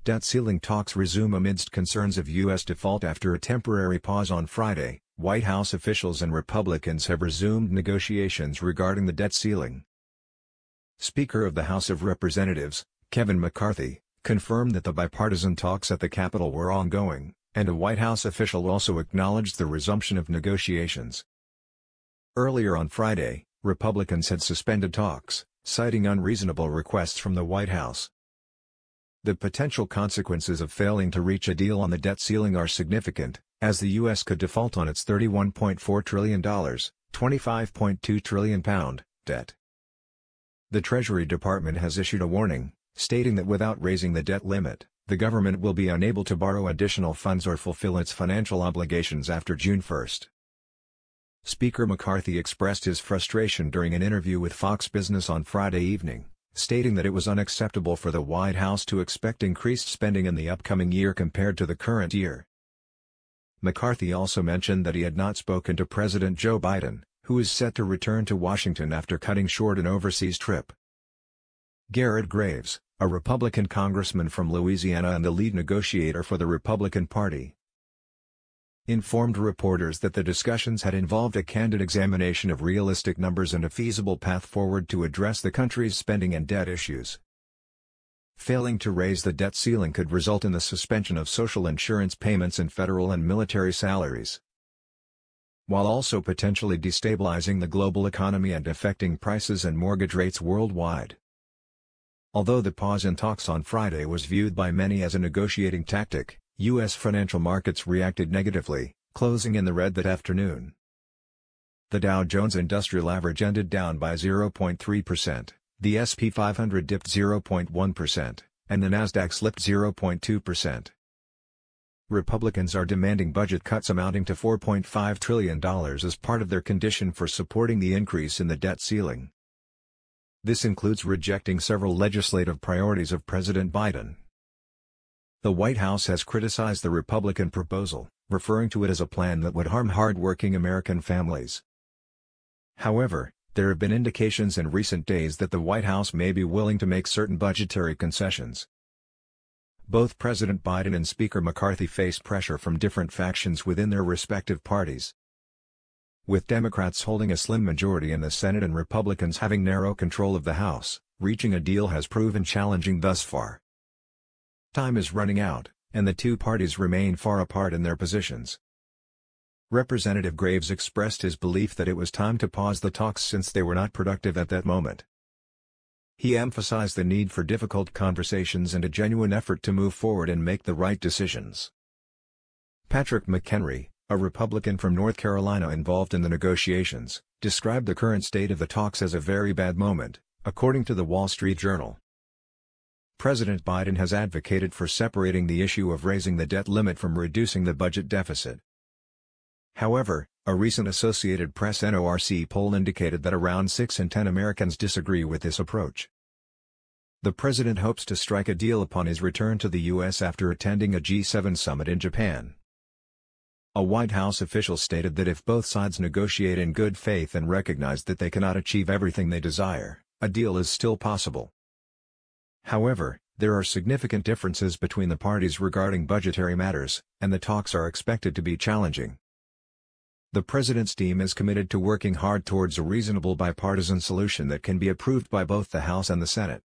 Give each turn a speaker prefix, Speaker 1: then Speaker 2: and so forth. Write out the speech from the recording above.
Speaker 1: Debt ceiling talks resume amidst concerns of U.S. default after a temporary pause on Friday. White House officials and Republicans have resumed negotiations regarding the debt ceiling. Speaker of the House of Representatives, Kevin McCarthy, confirmed that the bipartisan talks at the Capitol were ongoing, and a White House official also acknowledged the resumption of negotiations. Earlier on Friday, Republicans had suspended talks, citing unreasonable requests from the White House. The potential consequences of failing to reach a deal on the debt ceiling are significant, as the U.S. could default on its $31.4 trillion, £25.2 trillion, debt. The Treasury Department has issued a warning, stating that without raising the debt limit, the government will be unable to borrow additional funds or fulfill its financial obligations after June 1. Speaker McCarthy expressed his frustration during an interview with Fox Business on Friday evening, stating that it was unacceptable for the White House to expect increased spending in the upcoming year compared to the current year. McCarthy also mentioned that he had not spoken to President Joe Biden, who is set to return to Washington after cutting short an overseas trip. Garrett Graves, a Republican congressman from Louisiana and the lead negotiator for the Republican Party, informed reporters that the discussions had involved a candid examination of realistic numbers and a feasible path forward to address the country's spending and debt issues. Failing to raise the debt ceiling could result in the suspension of social insurance payments and federal and military salaries, while also potentially destabilizing the global economy and affecting prices and mortgage rates worldwide. Although the pause in talks on Friday was viewed by many as a negotiating tactic, U.S. financial markets reacted negatively, closing in the red that afternoon. The Dow Jones Industrial Average ended down by 0.3%, the S&P 500 dipped 0.1%, and the Nasdaq slipped 0.2%. Republicans are demanding budget cuts amounting to $4.5 trillion as part of their condition for supporting the increase in the debt ceiling. This includes rejecting several legislative priorities of President Biden. The White House has criticized the Republican proposal, referring to it as a plan that would harm hard-working American families. However, there have been indications in recent days that the White House may be willing to make certain budgetary concessions. Both President Biden and Speaker McCarthy face pressure from different factions within their respective parties. With Democrats holding a slim majority in the Senate and Republicans having narrow control of the House, reaching a deal has proven challenging thus far. Time is running out, and the two parties remain far apart in their positions. Representative Graves expressed his belief that it was time to pause the talks since they were not productive at that moment. He emphasized the need for difficult conversations and a genuine effort to move forward and make the right decisions. Patrick McHenry, a Republican from North Carolina involved in the negotiations, described the current state of the talks as a very bad moment, according to the Wall Street Journal. President Biden has advocated for separating the issue of raising the debt limit from reducing the budget deficit. However, a recent Associated Press NORC poll indicated that around 6 in 10 Americans disagree with this approach. The president hopes to strike a deal upon his return to the U.S. after attending a G7 summit in Japan. A White House official stated that if both sides negotiate in good faith and recognize that they cannot achieve everything they desire, a deal is still possible. However, there are significant differences between the parties regarding budgetary matters, and the talks are expected to be challenging. The president's team is committed to working hard towards a reasonable bipartisan solution that can be approved by both the House and the Senate.